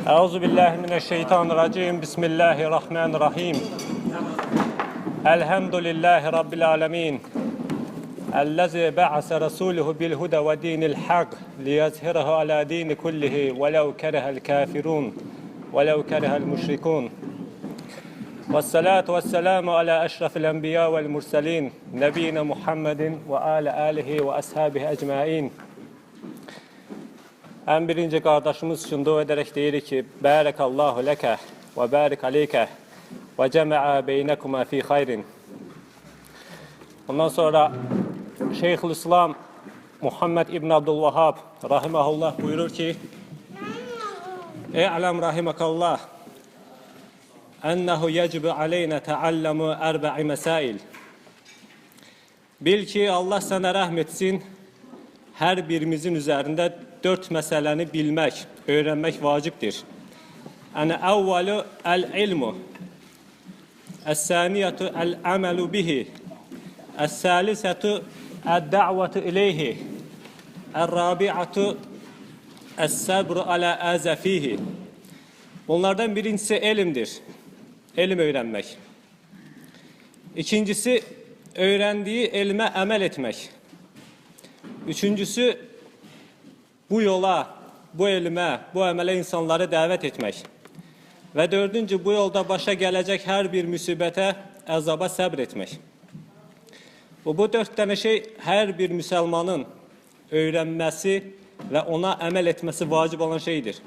Euzubillahimineşşeytanirracim. Bismillahirrahmanirrahim. Elhamdülillahi Rabbil alemin. Ellezî ba'ase rasûluhu bil huda ve dinil hak liyezhirahu ala dini kullihi velev kerehel kafirun velev kerehel müşrikun. Vessalatu vesselamu ala eşrefil enbiya vel murselin nebiyina Muhammedin ve ala alihi ve ashabihi ecmain. En birinci kardeşimiz için dua ederek deyirik ki Bârekallahu leke ve bârik aleyke ve cema'a beynekuma fi hayrin. Ondan sonra Şeyhülislam Muhammed İbn Abdülvahhab rahimahullah buyurur ki E'lem rahimakallah ennehu yecibu aleyne teallemu erba'i mesail. Bil ki Allah sana rahmetsin, her birimizin üzerinde 4 meseleni bilmek, öğrenmek vaciptir. Ene evvelu el-ilmu, es-saniyetu el-amelu bihi, es-salisetu el-da'vetu ileyhi, el-rabi'atu es-sabru ala azafihi. Bunlardan birincisi ilimdir. İlim öğrenmek. İkincisi öğrendiği ilme amel etmek. Üçüncüsü bu yola, bu ilme, bu amele insanları davet etmek. Ve dördüncü bu yolda başa gelecek her bir musibete, azaba sabretmek. Bu 4 tane şey her bir Müslümanın öğrenmesi ve ona amel etmesi vacip olan şeydir.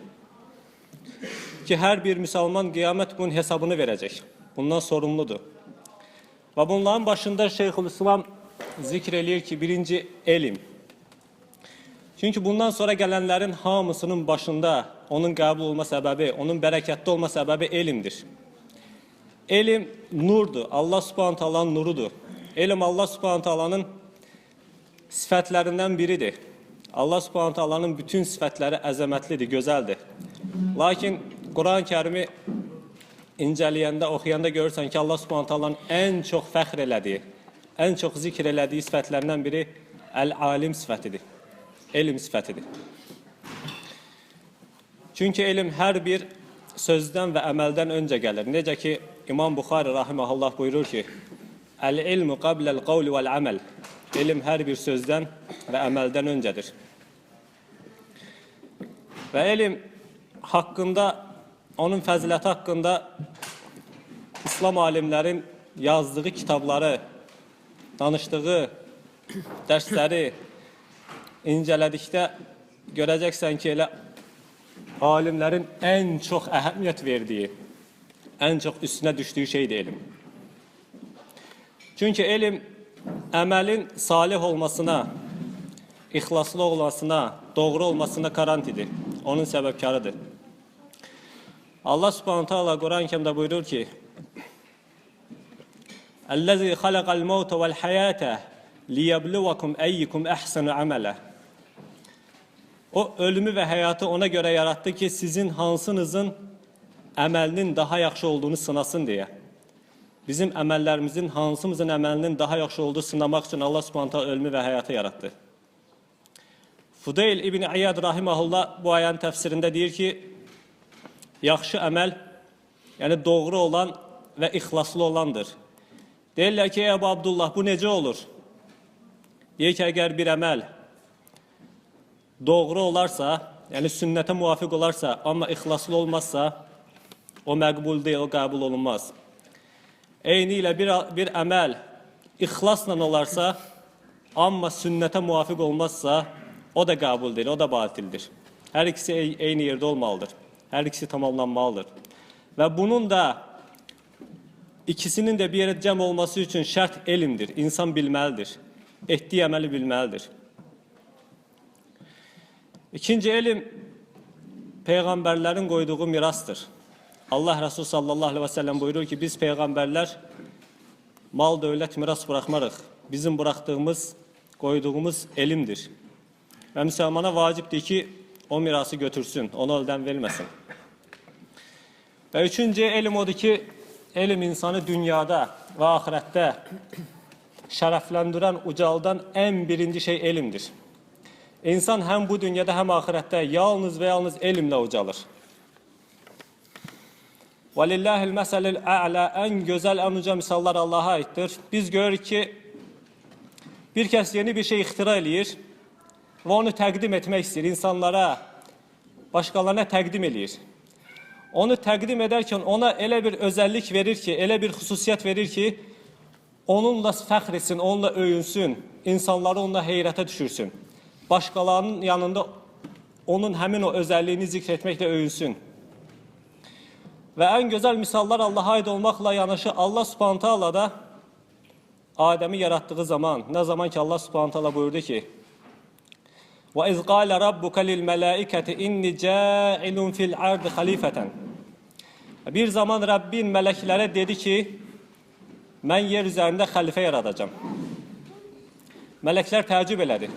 Ki her bir Müslüman kıyamet günü hesabını verecek. Bundan sorumludur. Ve bunların başında Şeyhülislam zikrediyor ki birinci ilim. Çünkü bundan sonra gelenlerin hamısının başında onun kabul olma sebebi, onun bereketli olma sebebi ilimdir. İlim nurdur. Allah Subhanahu Taala'nın nurudur. İlim Allah Subhanahu Taala'nın sıfatlerinden biridir. Allah Subhanahu Taala'nın bütün sıfatları əzəmətlidir, gözəldir. Lakin Kur'an-ı Kerim'i inceleyende, okuyanda görürsen ki Allah Subhanahu Taala'nın en çok fəxr elədiyi, en çok zikr elədiyi sıfatlerinden biri el-alim sıfatıdır. İlim sıfatıdır. Çünkü ilim her bir sözden ve emelden önce gelir. Necə ki İmam Buxari rahimehullah buyurur ki el-ilmu qablel qavli vel amel. İlim her bir sözden ve emelden öncedir. Ve ilim hakkında, onun fəziləti hakkında İslam alimlerin yazdığı kitabları, danıştığı dersleri inceledikdə görəcəksən ki, elə alimlerin en çok əhəmiyyət verdiği, en çok üstüne düştüğü şeydir ilim. Çünkü ilim əməlin salih olmasına, ixlaslı olmasına, doğru olmasına garantidir. Onun səbəbkarıdır. Allah Subhanahu Taala Kur'an-ı Kerim'de buyurur ki "Ellezî halaqal mevte vel hayâte liyebluvakum eyyukum ahsanu amela." O ölümü ve hayatı ona göre yarattı ki sizin hansınızın əməlinin daha yaxşı olduğunu sınasın diye. Bizim əməllərimizin hansımızın əməlinin daha yaxşı olduğunu sınamak için Allah Subhanahu Taala ölümü ve hayatı yarattı. Fudayl İbn İyad rahimehullah bu ayənin təfsirində deyir ki yaxşı əməl, yani doğru olan ve ihlaslı olandır. Deyirlər ki, Ebu Abdullah bu necə olur? Deyir ki, əgər bir əməl doğru olarsa, yani sünnete muvafık olarsa ama ihlaslı olmazsa o məqbul değil, o qəbul olunmaz. Eyniyle bir əməl ihlasla olarsa ama sünnete muvafık olmazsa o da qəbul değil, o da batildir. Her ikisi eyni yerde olmalıdır. Her ikisi tamamlanmalıdır. Ve bunun da ikisinin de bir yere cəm olması için şart ilimdir. İnsan bilməlidir. Etdiği əməli bilməlidir. İkinci ilim peygamberlerin koyduğu mirastır. Allah Resulü sallallahu aleyhi ve sellem buyurur ki biz peygamberler mal dövlət miras bırakmarıq. Bizim bıraktığımız, koyduğumuz ilimdir. Ve Müslümana vaciptir ki o mirası götürsün, onu elden vermesin. Ve üçüncü ilim odur ki ilim insanı dünyada ve ahirette şərəfləndirən, ucaldan en birinci şey ilimdir. İnsan hem bu dünyada hem ahirette yalnız ve yalnız ilimle ucalır. وَلِلَّهِ الْمَسَلِ الْأَعْلَى En güzel, en uca misallar Allah'a aittir. Biz görürük ki bir kəs yeni bir şey ixtira eləyir və onu təqdim etmək istəyir insanlara, başqalarına təqdim eləyir. Onu təqdim edərkən ona elə bir özəllik verir ki, elə bir xüsusiyyət verir ki, onunla fəxr etsin, onunla öyünsün, insanları onunla heyrətə düşürsün. Başqalarının yanında onun həmin o özəlliyini zikr etməklə öyünsün. Və ən gözəl misallar Allah'a aid olmaqla yanaşı Allah Subhanahu Taala da Adəmi yaratdığı zaman, nə zaman ki Allah Subhanahu Taala buyurdu ki: "Və iz qala rabbuka lil mələikəti inni ca'ilun fil ardı xalifatan." Bir zaman Rabbin mələklərə dedi ki, mən yer üzərində xəlifə yaradacağam. Mələklər təəccüb elədi.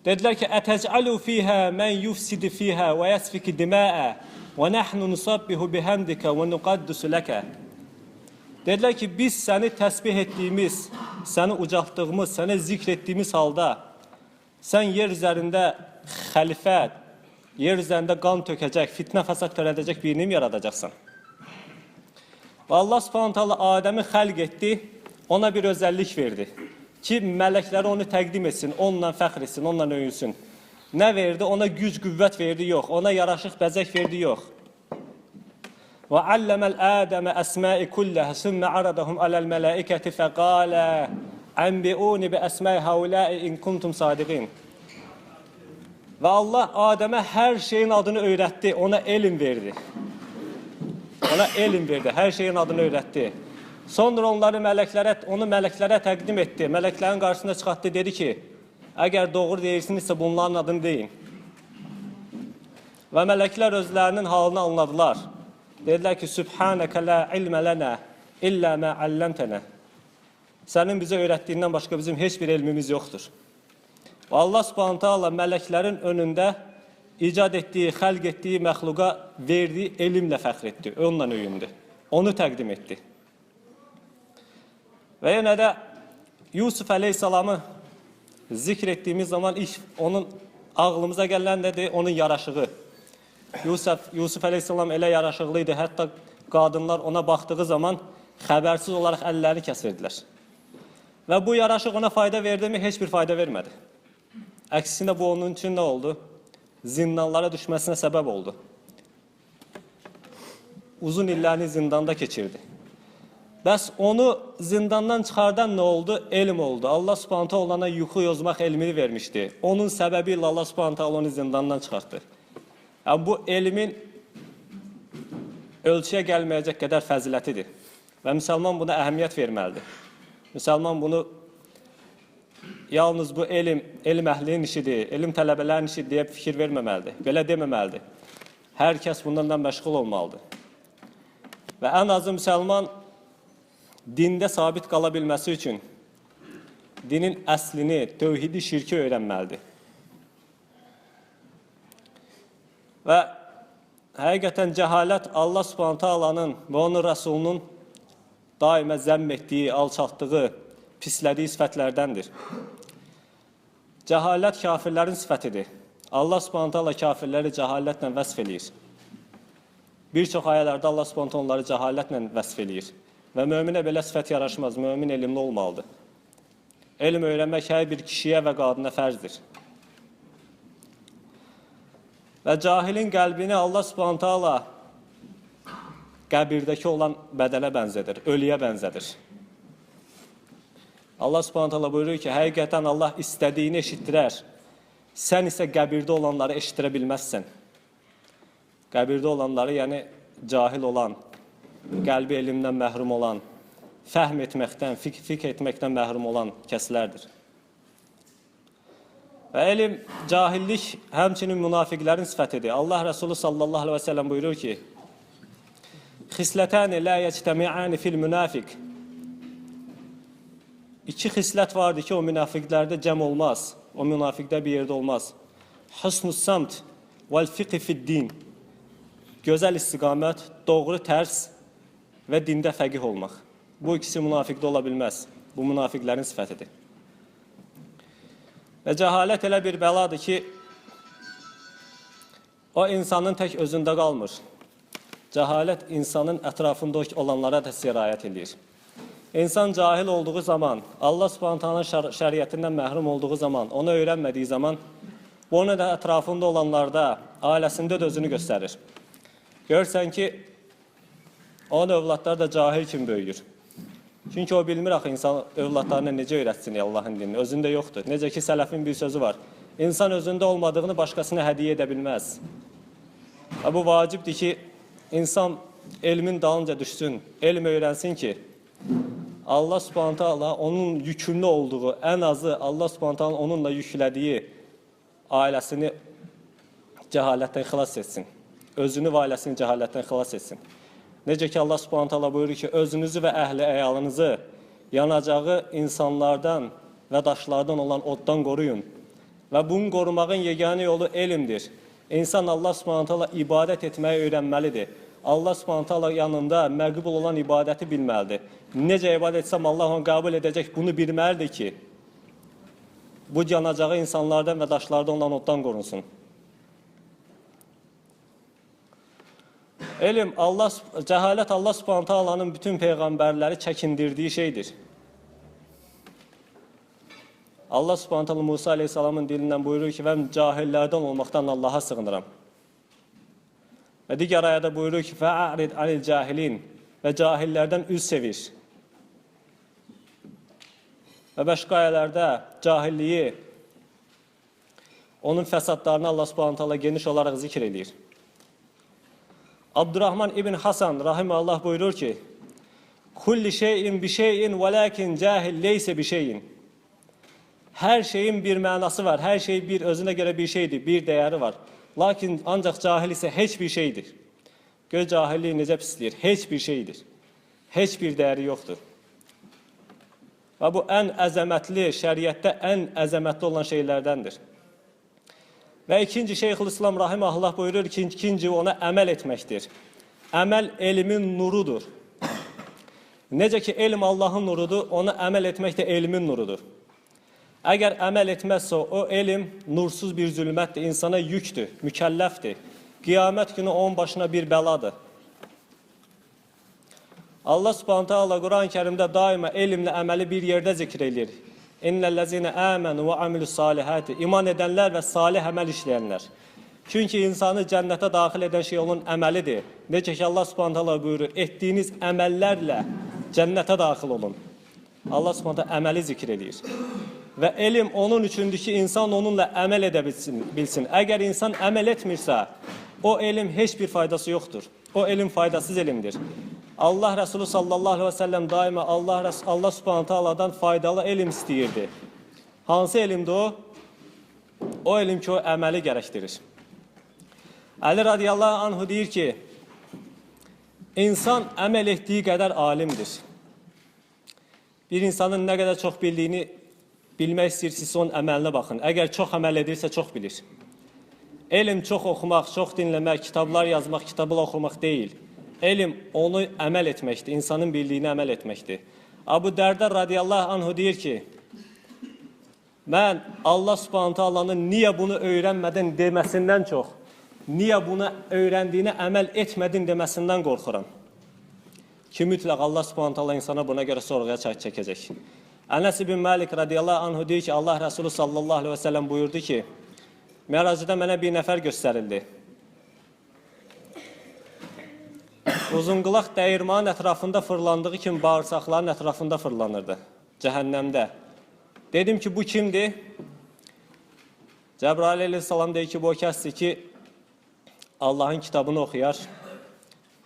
Dedilər ki, "Ətəc'alu fiha men yufsidu fiha və yasfiku dima'a və nahnu nusabbihu bihamdika və nuqaddisu laka." Dedilər ki, biz səni təsbih etdiyimiz, səni ucaltdığımız, səni zikr etdiyimiz halda sən yer üzərində xəlifə, yer üzərində qan tökəcək, fitnə fəsad törədəcək birini mi yaradacaqsan? Və Allah Subhanahu Taala Adəmi xəlq etdi, ona bir özəllik verdi ki, mələkləri onu təqdim etsin, onunla fəxr etsin, onunla öyünsün. Nə verdi? Ona güc, qüvvət verdi, yox. Ona yaraşıq, bəzək verdi, yox. Və alləməl Ədəmə əsməi kulləhə sümmə aradəhum aləl mələikəti fəqalə ənbiuni bi əsməi həuləi in kuntum sadiqin. Və Allah Adəmə hər şeyin adını öyrətdi, ona elm verdi. Ona elm verdi, hər şeyin adını öyrətdi. Sonra onu mələklərə təqdim etdi. Mələklərin qarşısında çıxartdı, dedi ki, əgər doğru deyirsinizsə bunların adını deyin. Və mələklər özlərinin halını anladılar. Dedilər ki, Sübhanəkə la ilmə lənə illə mə əlləmtənə. Sənin bizə öyrətdiyindən başqa bizim heç bir elmimiz yoxdur. Və Allah Subhanahu Taala mələklərin önündə icad etdiyi, xəlq etdiyi məxluqa verdiyi elmlə fəxr etdi, onunla öyündü, onu təqdim etdi. Və yenə də Yusuf əleyhissalamı zikr etdiyimiz zaman ilk onun ağlımıza gələn nədir? Onun yaraşığı. Yusuf əleyhissalam elə yaraşıqlıydı, hətta qadınlar ona baxdığı zaman xəbərsiz olaraq əllərini kəsirdilər. Və bu yaraşıq ona fayda verdi mi? Heç bir fayda vermədi. Əksinə bu onun üçün nə oldu? Zindanlara düşməsinə səbəb oldu. Uzun illərini zindanda keçirdi. Bəs onu zindandan çıxardan nə oldu? Elm oldu. Allah Subhanahu Taala ona yuxu yozmaq elmini vermişdi. Onun səbəbi ilə Allah Subhanahu Taala onu zindandan çıxartdı. Yəni, bu elmin ölçüyə gəlməyəcək qədər fəzilətidir. Və müsəlman buna əhəmiyyət verməlidir. Müsəlman bunu yalnız bu elm əhlinin işidir, elm tələbələrinin işidir deyə fikir verməməlidir. Belə deməməlidir. Hər kəs bundan məşğul olmalıdır. Və ən azı müsəlman dində sabit qala bilməsi üçün dinin əslini, tövhidi, şirki öyrənməlidir. Və həqiqətən cəhalət Allah Subhanahu Taala'nın və onun Rəsulunun daimə zəmm etdiyi, alçaltdığı, pislədiyi sifətlərdəndir. Cəhalət kafirlərin sifətidir. Allah Subhanahu Taala kafirləri cəhalətlə vəsf eləyir. Bir çox ayələrdə Allah Subhanahu Taala onları cəhalətlə vəsf eləyir. Və möminə belə sifət yaraşmaz, mömin elmli olmalıdır. Elm öyrənmək hər bir kişiyə və qadına fərzdir. Və cahilin qəlbini Allah Subhanahu Taala qəbirdəki olan bədənə bənzədir, ölüyə bənzədir. Allah Subhanahu Taala buyurur ki, həqiqətən Allah istədiyini eşitdirər. Sən isə qəbirdə olanları eşitdirə bilməzsən. Qəbirdə olanları, yəni cahil olan, qəlbi elmdən məhrum olan, fəhm etməkdən, fikr etməkdən məhrum olan kəslərdir. Və elm, cahillik həmçinin münafiqlərin sifətidir. Allah Resulü sallallahu aleyhi ve sellem buyurur ki, Xislətəni lə yəctəmi'əni fil münafiq. İki xislət vardır ki, o münafiqlərdə cəm olmaz. O münafiqdə bir yerdə olmaz. Husnus samt vəl fiqhi fid din. Gözəl istiqamət, doğru tərs və dində fəqih olmaq. Bu ikisi münafiqdə ola bilməz. Bu münafiqlərin sifətidir. Və cəhalət elə bir bəladır ki, o insanın tək özündə qalmır. Cəhalət insanın ətrafında olanlara da sirayət edir. İnsan cahil olduğu zaman, Allah Subhanahu şəriətindən məhrum olduğu zaman, onu öyrənmədiyi zaman, bu onu da ətrafında olanlarda, ailəsində də özünü göstərir. Görürsən ki, onun övladları da cahil kimi böyüyür. Çünki o bilmir axı insan övladlarına necə öyrətsin Allahın dinini, özündə yoxdur. Necə ki, sələfin bir sözü var. İnsan özündə olmadığını başqasına hədiyyə edə bilməz. Bu vacibdir ki, insan elmin dalınca düşsün, elm öyrənsin ki, Allah Subhanahu taala onun yükümlü olduğu, ən azı Allah Subhanahu taala onunla yüklədiyi ailəsini cəhalətdən xilas etsin. Özünü və ailəsini cəhalətdən xilas etsin. Necə ki Allah Subhanahu taala buyurur ki, özünüzü və əhli əyalınızı yanacağı insanlardan və daşlardan olan oddan qoruyun. Və bunu qorumağın yeganə yolu elmdir. İnsan Allah Subhanahu taala ibadət etməyi öyrənməlidir. Allah Subhanahu taala yanında məqbul olan ibadəti bilməlidir. Necə ibadət etsəm Allah onu qəbul edəcək, bunu bilməlidir ki, bu yanacağı insanlardan və daşlardan olan oddan qorunsun. Elm, cəhalət Allah Subhanahu taalanın bütün peyğəmbərləri çəkindirdiyi şeydir. Allah Subhanahu taala Musa aleyhissalamın dilindən buyurur ki, mən cahillərdən olmaqdan Allaha sığınıram. Və digər ayədə buyurur ki, fə'arid anil cahilin, və cahillərdən üz sevir. Və başqa ayələrdə cahilliyi, onun fəsadlarını Allah Subhanahu taala geniş olaraq zikr edir. Abdurrahman ibn Hasan rahimehullah buyurur ki, kulli şeyin bi şeyin velakin cahil leyse bi şeyin. Hər şeyin bir mənası var, hər şey bir özünə görə bir şeydir, bir dəyəri var. Lakin ancaq cahil isə heç bir şeydir. Göz cahilliyi necə pisləyir? Heç bir şeydir. Heç bir dəyəri yoxdur. Və bu ən əzəmətli, şəriətdə ən əzəmətli olan şeylərdəndir. Və ikinci Şeyxülislam rahimehullah buyurur ki, ikinci ona əməl etməkdir. Əməl elmin nurudur. Necə ki, elm Allahın nurudur, ona əməl etmək də elmin nurudur. Əgər əməl etməzsə, o elm nursuz bir zülmətdir, insana yükdür, mükəlləfdir. Qiyamət günü onun başına bir bəladır. Allah Subhanahu taala Quran-ı Kərimdə daima elmlə əməli bir yerdə zikr edir. İnnellezine amenu ve amilus salihati. İman edənlər və salih əməl işləyənlər. Çünki insanı cənnətə daxil edən şey onun əməlidir. Necə ki Allah Subhanahu taala buyurur, etdiyiniz əməllərlə cənnətə daxil olun. Allah Subhanahu taala əməli zikr edir. Və elm onun üçündür ki, insan onunla əməl edə bilsin. Əgər insan əməl etmirsə, o elm heç bir faydası yoxdur. O elm faydasız elmdir. Allah Resulü sallallahu aleyhi ve sellem daima Allah Subhanahu taaladan faydalı elm istəyirdi. Hansı elmdir o? O elm ki, o əməli gərəkdirir. Əli radiyallahu anhu deyir ki, insan əməl etdiyi qədər alimdir. Bir insanın nə qədər çox bildiyini bilmək istəyirsinizsə, onun əməlinə baxın. Əgər çox əməl edirsə, çox bilir. Elm çox oxumaq, çox dinləmək, kitablar yazmaq, kitablar oxumaq deyil. Elm onu əməl etməkdir, insanın bildiyini əməl etməkdir. Abu Dərdə radiyallahu anhu deyir ki, mən Allah Subhanahu taalanın niyə bunu öyrənmədin deməsindən çox, niyə bunu öyrəndiyini əməl etmədin deməsindən qorxuram. Ki, mütləq Allah Subhanahu taala insana buna görə sorğuya çəkəcək. Ənəs ibn Malik radiyallahu anhu deyir ki, Allah Resulü sallallahu aleyhi ve sellem buyurdu ki, Məracıda mənə bir nəfər göstərildi. Uzunqulaq dəyirmanın ətrafında fırlandığı kimi bağırsaqların ətrafında fırlanırdı, cəhənnəmdə. Dedim ki, bu kimdir? Cəbrail aleyhissalam deyir ki, bu o kəsdir ki, Allahın kitabını oxuyar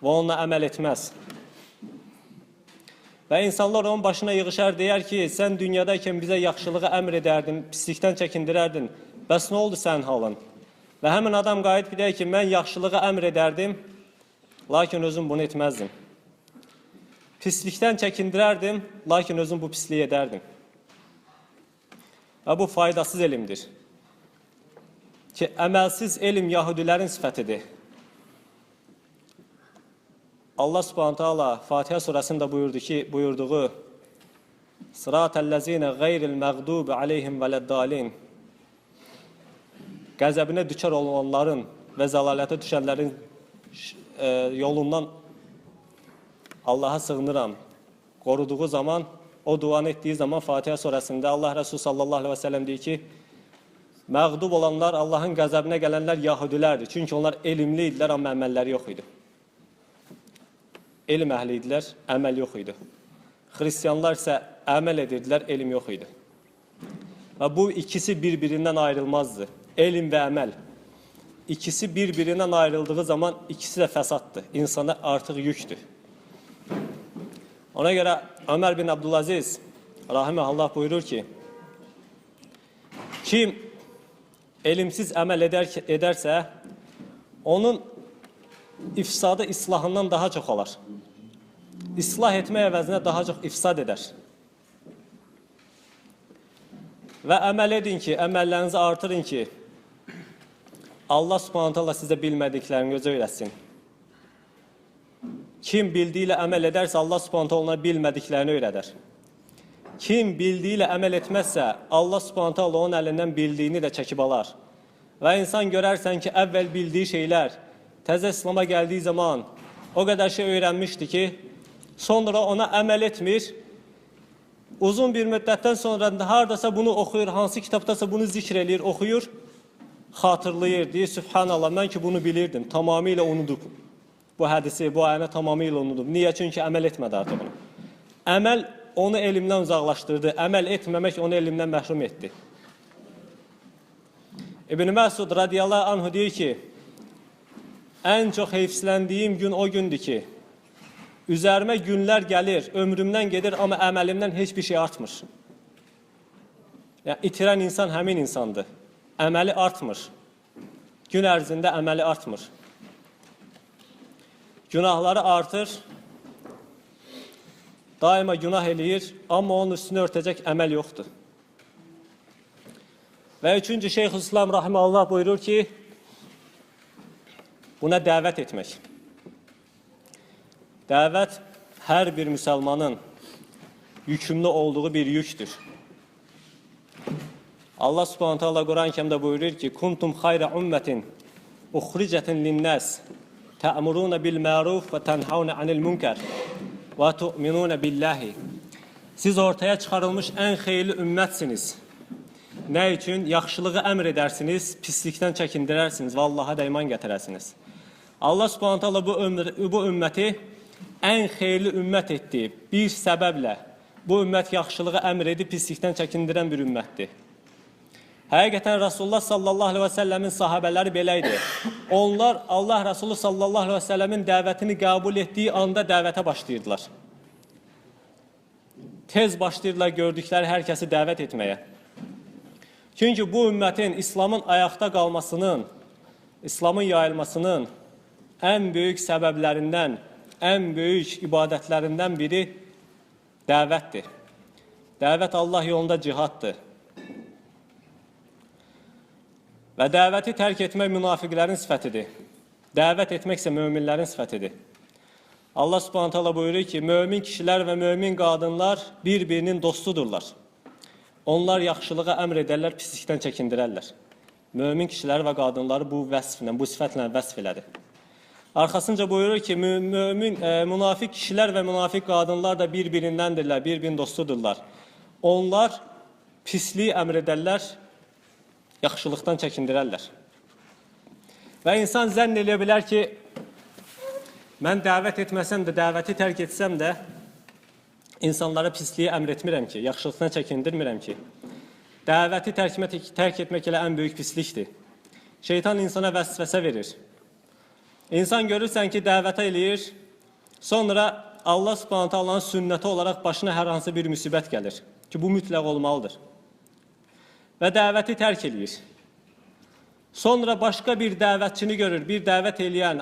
və onunla əməl etməz. Və insanlar onun başına yığışar, deyər ki, sən dünyadayken bizə yaxşılığı əmr edərdin, pislikdən çəkindirərdin, bəs nə oldu sənin halın? Və həmin adam qayıdıb deyər ki, mən yaxşılığı əmr edərdim, lakin özüm bunu etməzdim. Pislikdən çəkindirərdim, lakin özüm bu pisliyi edərdim. Və bu faydasız elmdir. Ki, əməlsiz elm Yahudilərin sifətidir. Allah Subhanahu taala Fatihə surəsində buyurduğu Sıratəl-ləzine qeyril məğdubi aleyhim vələddalin, qəzəbinə düşər olanların və zəlalətə düşənlərin yolundan Allah'a sığınıram qoruduğu zaman, o duanı etdiyi zaman Fatiha surəsində Allah Resulü sallallahu aleyhi ve sellem deyir ki, məğdub olanlar, Allahın qəzəbinə gələnlər Yahudilərdir. Çünki onlar elmli idilər, amma əməlləri yox idi. Elm əhli idilər, əməl yox idi. Xristiyanlar isə əməl edirdilər, elm yox idi. Və bu ikisi bir-birindən ayrılmazdı. Elm və əməl. İkisi bir-birindən ayrıldığı zaman ikisi də fəsaddır. İnsana artıq yükdür. Ona görə Ömər bin Abdülaziz rahimehullah buyurur ki, kim elmsiz əməl edərsə, onun ifsadı islahından daha çox olar. İslah etmək əvəzinə daha çox ifsad edər. Və əməl edin ki, əməllərinizi artırın ki, Allah subhanahu ta'ala sizə bilmədiklərini özü öyrətsin. Kim bildiyi ilə əməl edərsə, Allah subhanahu ta'ala ona bilmədiklərini öyrədər. Kim bildiyi ilə əməl etməzsə, Allah subhanahu ta'ala onun əlindən bildiyini də çəkib alar. Və insan görərsən ki, əvvəl bildiyi şeylər, təzə İslam'a gəldiyi zaman o qədər şey öyrənmişdi ki, sonra ona əməl etmir. Uzun bir müddətdən sonra haradasa bunu oxuyur, hansı kitabdasa bunu zikr eləyir, oxuyur, xatırlayır, deyir, Sübhanallah, mən ki bunu bilirdim, tamamilə unudub. Bu hədisi, bu ayəni tamamilə unudub. Niyə? Çünki əməl etmədi artıq bunu. Əməl onu elmdən uzaqlaşdırdı, əməl etməmək onu elmdən məhrum etdi. İbn Məsud radiyallahu anhu deyir ki, ən çox heyfsləndiyim gün o gündür ki, üzərimə günlər gəlir, ömrümdən gedir, amma əməlimdən heç bir şey artmır. Yəni, itirən insan həmin insandır. Əməli artmır. Gün ərzində əməli artmır. Günahları artır, daima günah eləyir, amma onun üstünü örtəcək əməl yoxdur. Və üçüncü Şeyxülislam rahimehullah buyurur ki, buna dəvət etmək. Dəvət hər bir müsəlmanın yükümlü olduğu bir yükdür. Allah subhanahu ta'ala Quran-ı Kərimdə buyurur ki, kuntum xayra ümmətin uxricətin linnəs tə'muruna bil məruf və tənhavna anil münkər və tu'minuna billahi. Siz ortaya çıxarılmış ən xeyirli ümmətsiniz. Nə üçün? Yaxşılığı əmr edərsiniz, pislikdən çəkindirərsiniz və Allaha da iman gətirərsiniz. Allah subhanahu ta'ala bu ümməti ən xeyirli ümmət etdi. Bir səbəblə bu ümmət yaxşılığı əmr edib pislikdən çəkindirən bir ümmətdir. Həqiqətən Rasulullah sallallahu aleyhi ve sellemin sahabələri belə idi. Onlar Allah Resulü sallallahu aleyhi ve sellemin dəvətini qəbul etdiyi anda dəvətə başlayırdılar. Tez başlayırdılar gördükləri hər kəsi dəvət etməyə. Çünki bu ümmətin İslamın ayaqda qalmasının, İslamın yayılmasının ən böyük səbəblərindən, ən böyük ibadətlərindən biri dəvətdir. Dəvət Allah yolunda cihaddır. Və dəvəti tərk etmək münafiqlərin sifətidir. Dəvət etmək isə möminlərin sifətidir. Allah subhanahu ta'ala buyurur ki, mömin kişilər və mömin qadınlar bir-birinin dostudurlar. Onlar yaxşılığa əmr edərlər, pislikdən çəkindirərlər. Mömin kişilər və qadınları bu vəsflə, bu sifətlə vəsf elədir. Arxasınca buyurur ki, münafiq kişilər və münafiq qadınlar da bir-birindəndirlər, bir-birinin dostudurlar. Onlar pisliyi əmr edərlər, yaxşılıqdan çəkindirərlər. Və insan zənn eləyə bilər ki, mən dəvət etməsəm də, dəvəti tərk etsəm də, insanlara pisliyi əmr etmirəm ki, yaxşılıqdan çəkindirmirəm ki. Dəvəti tərk etmək elə ən böyük pislikdir. Şeytan insana vəsvəsə verir. İnsan görürsən ki, dəvətə eləyir, sonra Allah subhanahu ta'alanın sünnəti olaraq başına hər hansı bir müsibət gəlir ki, bu mütləq olmalıdır. Və dəvəti tərk edir. Sonra başqa bir dəvətçini görür, bir dəvət eləyən,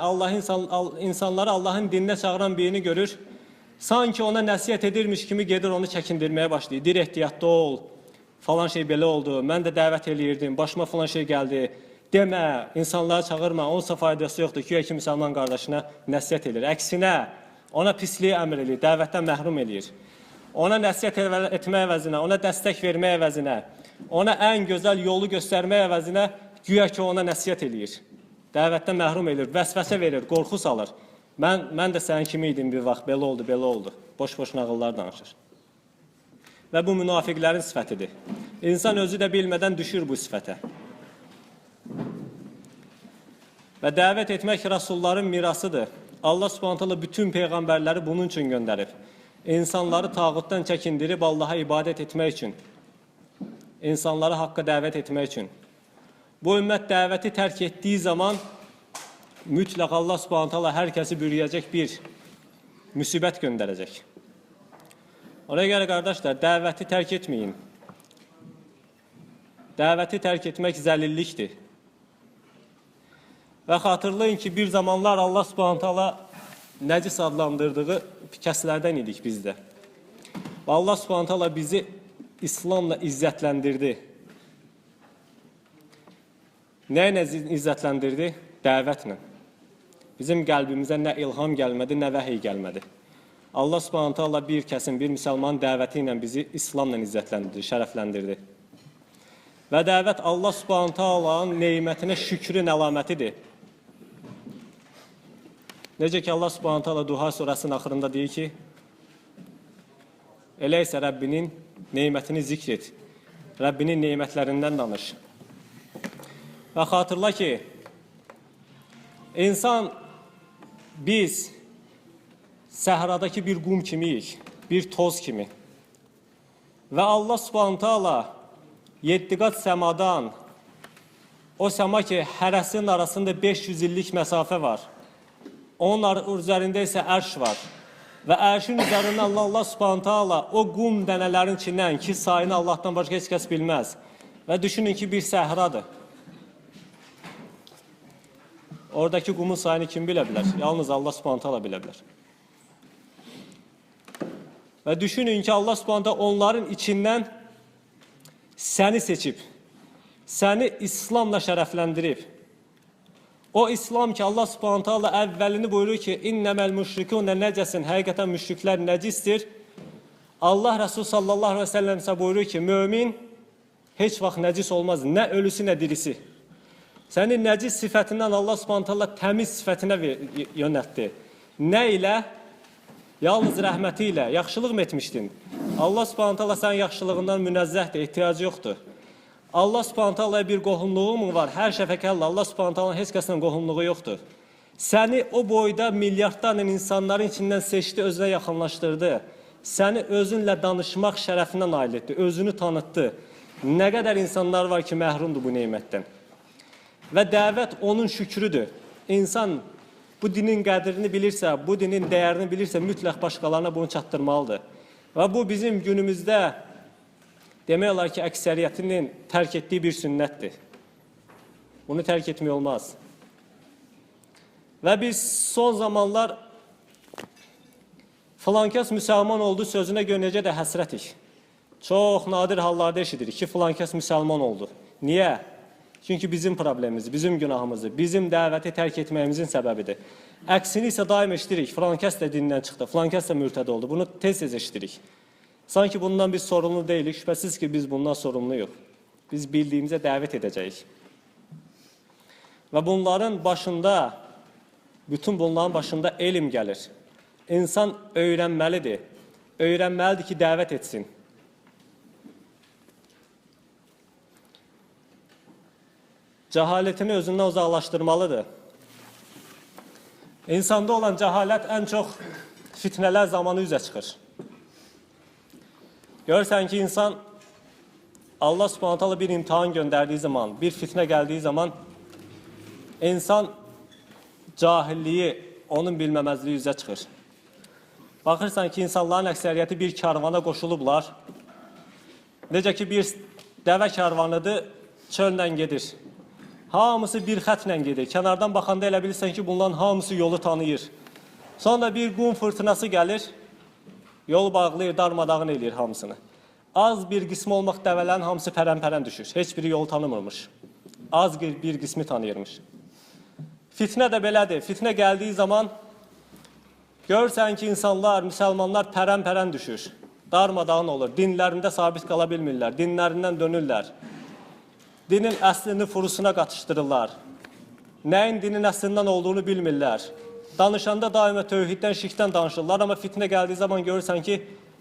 insanları Allahın dininə çağıran birini görür. Sanki ona nəsiyyət edirmiş kimi gedir, onu çəkindirməyə başlayır. Dir ehtiyatlı ol, falan şey belə oldu, mən də dəvət eləyirdim, başıma falan şey gəldi. Demə, insanları çağırma, onsa faydası yoxdur ki, ki müsəlman qardaşına nəsiyyət edir. Əksinə, ona pisliyi əmr edir, dəvətdən məhrum edir. Ona nəsiyyət etmək əvəzinə, ona dəstək vermək əvəzinə, ona ən gözəl yolu göstərmək əvəzinə güya ki ona nəsiyyət eləyir. Dəvətdən məhrum edir, vəsvəsə verir, qorxu salır. Mən də sənin kimi idim bir vaxt, belə oldu, belə oldu. Boş-boş nağıllar danışır. Və bu münafiqlərin sifətidir. İnsan özü də bilmədən düşür bu sifətə. Və dəvət etmək rəsulların mirasıdır. Allah Subhanahu taala bütün peyğəmbərləri bunun üçün göndərib. İnsanları tağutdan çəkindirib Allaha ibadət etmək üçün. İnsanları haqqa dəvət etmək üçün. Bu ümmət dəvəti tərk etdiyi zaman mütləq Allah Subhanahu taala hər kəsi bürüyəcək bir müsibət göndərəcək. Ona görə qardaşlar, dəvəti tərk etməyin. Dəvəti tərk etmək zəlillikdir. Və xatırlayın ki, bir zamanlar Allah Subhanahu taala nəcis adlandırdığı kəslərdən idik biz də. Və Allah Subhanahu taala bizi İslamla izzətləndirdi. Nə ilə izzətləndirdi? Dəvətlə. Bizim qəlbimizə nə ilham gəlmədi, nə vəhiy gəlmədi. Allah Subhanahu taala bir kəsin, bir müsəlmanın dəvəti ilə bizi İslamla izzətləndirdi, şərəfləndirdi. Və dəvət Allah Subhanahu taalanın nemətinə şükrün əlamətidir. Necə ki Allah Subhanahu taala Duha surəsinin axırında deyir ki, elə isə Rəbbinin nemətini zikr et. Rəbbinin nemətlərindən danış. Və xatırla ki, insan biz səhradakı bir qum kimiyik, bir toz kimi. Və Allah Subhanahu taala 7 qat səmadan, o səma ki, hərəsinin arasında 500 illik məsafə var. Onun üzərində isə ərş var. Və ərşin üzərindən Allah Subhanahu taala o qum dənələrin içindən ki, sayını Allahdan başqa heç kəs bilməz. Və düşünün ki, bir səhradır. Oradakı qumun sayını kim bilə bilər? Yalnız Allah Subhanahu taala bilə bilər. Və düşünün ki, Allah Subhanahu taala onların içindən səni seçib, səni İslamla şərəfləndirib. O İslam ki, Allah Subhanahu taala əvvəlini buyurur ki, İnnəməl müşrikûnə nəcəsin, həqiqətən müşriklər nəcisdir. Allah Resulü sallallahu aleyhi ve sellem isə buyurur ki, mömin heç vaxt nəcis olmaz, nə ölüsü, nə dirisi. Səni nəcis sifətindən Allah Subhanahu taala təmiz sifətinə yönəltdi. Nə ilə? Yalnız rəhməti ilə. Yaxşılıq mı etmişdin? Allah Subhanahu taala sənin yaxşılığından münəzzəhdir, ehtiyacı yoxdur. Allah Subhanahu taalaya bir qohumluğu mu var? Hər şəfəqəllə Allah Subhanahu taalanın heç kəslə qohumluğu yoxdur. Səni o boyda milyardlarla insanların içindən seçdi, özünə yaxınlaşdırdı. Səni özünlə danışmaq şərəfinə nail etdi, özünü tanıtdı. Nə qədər insanlar var ki, məhrumdur bu nemətdən. Və dəvət onun şükrüdür. İnsan bu dinin qədrini bilirsə, bu dinin dəyərini bilirsə, mütləq başqalarına bunu çatdırmalıdır. Və bu bizim günümüzdə demək olar ki, əksəriyyətinin tərk etdiyi bir sünnətdir. Bunu tərk etmək olmaz. Və biz son zamanlar filankəs müsəlman oldu sözünə görə necə də həsrətik. Çox nadir hallarda eşidirik ki, filankəs müsəlman oldu. Niyə? Çünki bizim problemimiz, bizim günahımızdır, bizim dəvəti tərk etməyimizin səbəbidir. Əksini isə daim eşidirik, filankəs də dindən çıxdı, filankəs də mürtəd oldu. Bunu tez-tez eşidirik. Sanki bundan biz sorumlu deyilik, şübhəsiz ki, biz bundan sorumluyuq. Biz bildiyimizə dəvət edəcəyik. Və bunların başında, bütün bunların başında elm gəlir. İnsan öyrənməlidir. Öyrənməlidir ki, dəvət etsin. Cəhalətini özündən uzaqlaşdırmalıdır. İnsanda olan cəhalət ən çox fitnələr zamanı üzə çıxır. Görürsən ki, insan Allah Subhanahu taala bir imtihan göndərdiyi zaman, bir fitnə gəldiyi zaman insan cahilliyi, onun bilməməzliyi üzə çıxır. Baxırsan ki, insanların əksəriyyəti bir karvana qoşulublar. Necə ki, bir dəvə karvanıdır, çöllə gedir. Hamısı bir xətlə gedir. Kənardan baxanda elə bilirsən ki, bunların hamısı yolu tanıyır. Sonra bir qum fırtınası gəlir, yolu bağlayır, darmadağın eləyir hamısını. Az bir qismi olmaq dəvələrin hamısı pərən-pərən düşür. Heç biri yolu tanımırmış. Az bir qismi tanıyırmış. Fitnə də belədir. Fitnə gəldiyi zaman görürsən ki, insanlar, müsəlmanlar pərən-pərən düşür. Darmadağın olur. Dinlərində sabit qala bilmirlər. Dinlərindən dönürlər. Dinin əslini furusuna qatışdırırlar. Nəyin dinin əslindən olduğunu bilmirlər. danışanda daima tövhiddən, şirkdən danışırlar, amma fitnə gəldiyi zaman görürsən ki,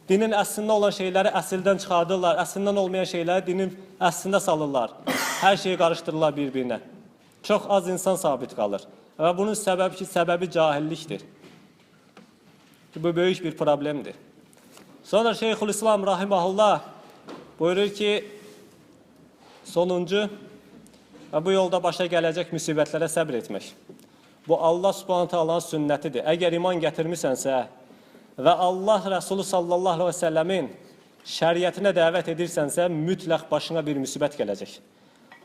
dinin əslində olan şeyləri əsildən çıxardırlar, əslindən olmayan şeyləri dinin əslində salırlar. Hər şeyi qarışdırırlar bir-birinə. Çox az insan sabit qalır. Və bunun səbəbi cahillikdir. Bu böyük bir problemdir. Sonra Şeyxülislam Rahiməhullah buyurur ki, sonuncu və bu yolda başa gələcək müsibətlərə səbr etmək. Bu Allah Subhanahu taalanın sünnətidir. Əgər iman gətirmisənsə və Allah Rəsulü sallallahu aleyhi və səlləmin şəriətinə dəvət edirsənsə, mütləq başına bir müsibət gələcək.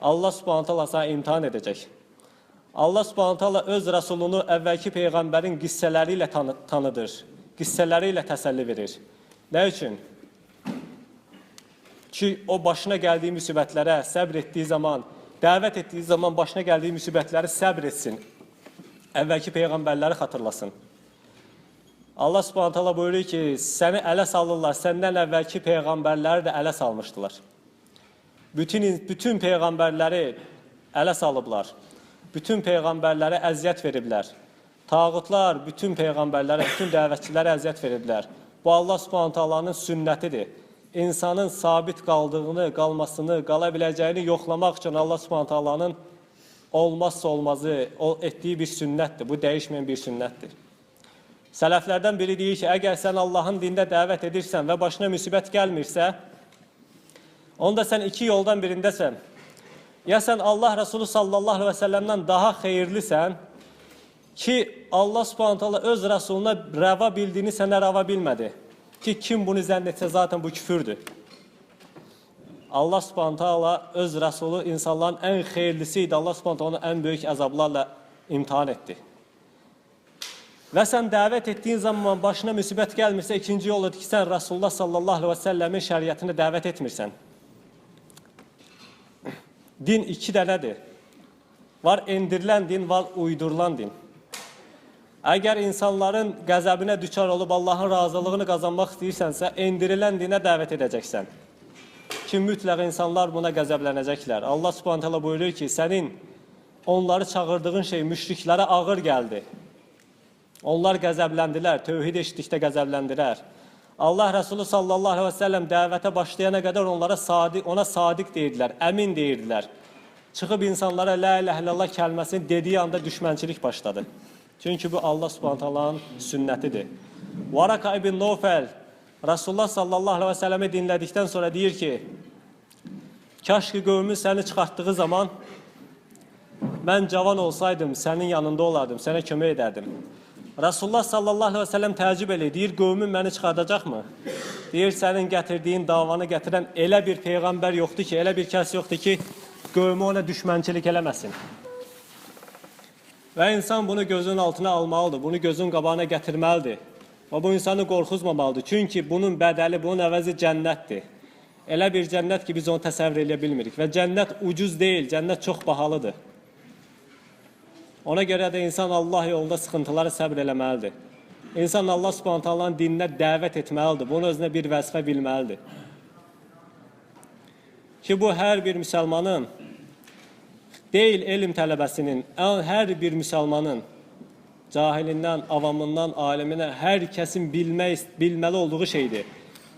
Allah Subhanahu taala səni imtihan edəcək. Allah Subhanahu taala öz Rəsulunu əvvəlki peyğəmbərin qissələri ilə tanıdır, qissələri ilə təsəlli verir. Nə üçün? Ki, o başına gəldiyi müsibətlərə səbr etdiyi zaman, dəvət etdiyi zaman başına gəldiyi müsibətləri səbr etsin. Əvvəlki peyğəmbərləri xatırlasın. Allah Subhanahu taala buyurur ki, səni ələ salırlar, səndən əvvəlki peyğəmbərləri də ələ salmışdılar. Bütün peyğəmbərləri ələ salıblar. Bütün peyğəmbərlərə əziyyət veriblər. Tağutlar bütün peyğəmbərlərə, bütün dəvətçilərə əziyyət veriblər. Bu Allah Subhanahu taalanın sünnətidir. İnsanın sabit qaldığını, qalmasını, qala biləcəyini yoxlamaq üçün Allah Subhanahu taalanın olmazsa olmazı, etdiyi bir sünnətdir. Bu dəyişməyən bir sünnətdir. Sələflərdən biri deyir ki, əgər sən Allahın dində dəvət edirsən və başına müsibət gəlmirsə, onda sən iki yoldan birindəsən. Ya sən Allah Resulü sallallahu aleyhi və səlləmdən daha xeyirlisən ki, Allah Subhanahu taala öz Resuluna rəva bildiyini sənə rəva bilmədi. Ki, kim bunu zənn etsə zaten bu küfürdür. Allah Subhanahu taala öz Resulü insanların ən xeyirlisi idi. Allah Subhanahu taala onu ən böyük əzablarla imtihan etdi. Və sən dəvət etdiyin zaman başına müsibət gəlmirsə, ikinci yol odur ki, sən Rasulullah sallallahu aleyhi və səlləmin şəriətinə dəvət etmirsən. Din iki dənədir. Var endirilən din, var uydurulan din. Əgər insanların qəzəbinə düçar olub Allahın razılığını qazanmaq istəyirsənsə, endirilən dinə dəvət edəcəksən. Ki, mütləq insanlar buna qəzəblənəcəklər. Allah Subhanahu taala buyurur ki, sənin onları çağırdığın şey müşriklərə ağır gəldi. Onlar qəzəbləndilər, tövhid eşitdikdə qəzəbləndilər. Allah Resulü sallallahu aleyhi və səlləm dəvətə başlayana qədər ona sadiq deyirdilər, əmin deyirdilər. Çıxıb insanlara la ilahe illallah kəlməsini dediyi anda düşmənçilik başladı. Çünki bu Allah Subhanahu taalanın sünnətidir. Varaka ibn Nufəl Resulullah sallallahu aleyhi və səlləmi dinlədikdən sonra deyir ki, kaş ki qövmün səni çıxartdığı zaman mən cavan olsaydım, sənin yanında olardım, sənə kömək edərdim. Resulullah sallallahu aleyhi və səlləm təəccüb edir, deyir, qövmün məni çıxardacaqmı? Deyir, sənin gətirdiyin davanı gətirən elə bir peyğəmbər yoxdur ki, elə bir kəs yoxdur ki, qövmü ona düşmənçilik eləməsin. Və insan bunu gözün altına almalıdır, bunu gözün qabağına gətirməlidir. Və bu insanı qorxuzmamalıdır. Çünki bunun bədəli, bunun əvəzi cənnətdir. Elə bir cənnət ki, biz onu təsəvvür edə bilmirik. Və cənnət ucuz deyil, cənnət çox bahalıdır. Ona görə də insan Allah yolunda sıxıntıları səbr eləməlidir. İnsan Allah Subhanahu taalanın dininə dəvət etməlidir. Bunu özünə bir vəzifə bilməlidir. Ki bu hər bir müsəlmanın, deyil elm tələbəsinin, hər bir müsəlmanın, cahilindən, avamından, aliminə, hər kəsin bilməli olduğu şeydir.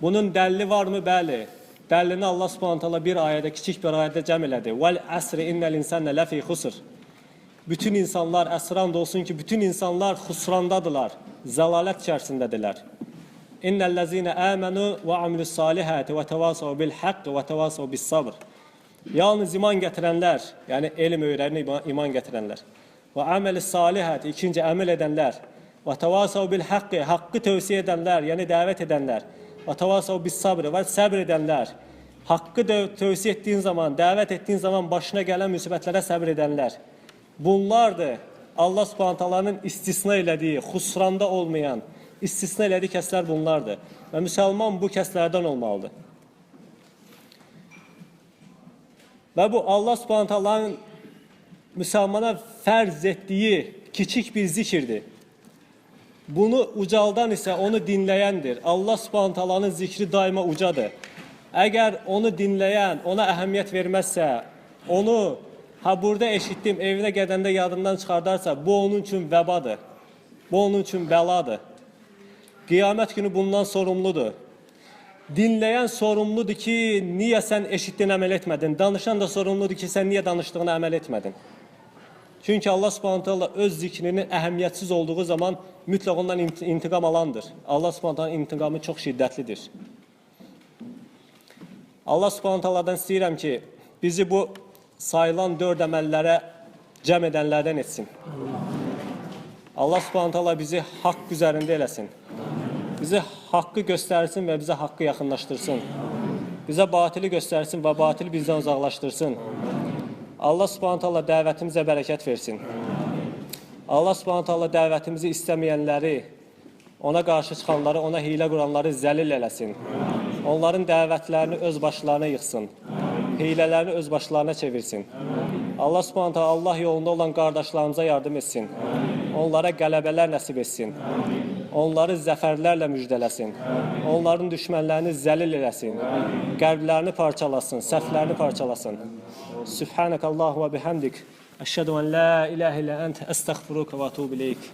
Bunun dəlli varmı? Bəli. Dəllini Allah Subhanahu taala bir ayədə, kiçik bir ayədə cəm elədi. Vəl əsri innəl insənə ləfi xusr. Bütün insanlar, əsrand olsun ki, bütün insanlar xusrandadırlar, zəlalət içərisindədirlər. İnnəl-ləzinə əmənu və amilus salihəti və təvasav bil haqq və təvasav bis sabr. Yalnız iman gətirənlər, yəni elm öyrənib iman gətirənlər. Və aməlis salihəti, ikinci əməl edənlər. Və təvasav bil haqqı, haqqı tövsiyə edənlər, yəni dəvət edənlər. Və təvasav bis sabr, və səbr edənlər. Haqqı tövsiyə etdiyin zaman, dəvət etdiyin zaman başına gələn müsibətlərə səbr edənlər. Bunlardır Allah Subhanahu taalanın istisna elədiyi, xusranda olmayan, istisna elədiyi kəslər bunlardır. Və müsəlman bu kəslərdən olmalıdır. Və bu Allah Subhanahu taalanın müsəlmana fərz etdiyi kiçik bir zikirdir. Bunu ucaldan isə onu dinləyəndir. Allah Subhanahu taalanın zikri daima ucadır. Əgər onu dinləyən, ona əhəmiyyət verməzsə, onu burada eşitdim, evinə qədəndə yadından çıxardarsa, bu onun üçün vəbadır. Bu onun üçün bəladır. Qiyamət günü bundan sorumludur. Dinləyən sorumludur ki, niyə sən eşitdin, əməl etmədin? Danışan da sorumludur ki, sən niyə danışdığını əməl etmədin? Çünki Allah Subhanahu taala öz zikrinin əhəmiyyətsiz olduğu zaman mütləq ondan intiqam alandır. Allah Subhanahu taala intiqamı çox şiddətlidir. Allah Subhanahu taaladan istəyirəm ki, bizi bu sayılan 4 əməllərə cəm edənlərdən etsin. Allah Subhanahu taala bizi haqq üzərində eləsin. Bizi haqqı göstərsin və bizə haqqı yaxınlaşdırsın. Bizə batili göstərsin və batili bizdən uzaqlaşdırsın. Allah Subhanahu taala dəvətimizə bərəkət versin. Allah Subhanahu taala dəvətimizi istəməyənləri, ona qarşı çıxanları, ona hiylə quranları zəlil eləsin. Onların dəvətlərini öz başlarına yıxsın. Hiylələrini öz başlarına çevirsin. Allah Subhanahu taala Allah yolunda olan qardaşlarımıza yardım etsin. Onlara qələbələr nəsib etsin. Onları zəfərlərlə müjdələsin. Onların düşmənlərini zəlil eləsin. Qəlblərini parçalasın, səhvlərini parçalasın. Subhanakallahu və bihamdik. Əşhədu en la ilahe illə ent, əstəğfiruka və etûbu ileyk.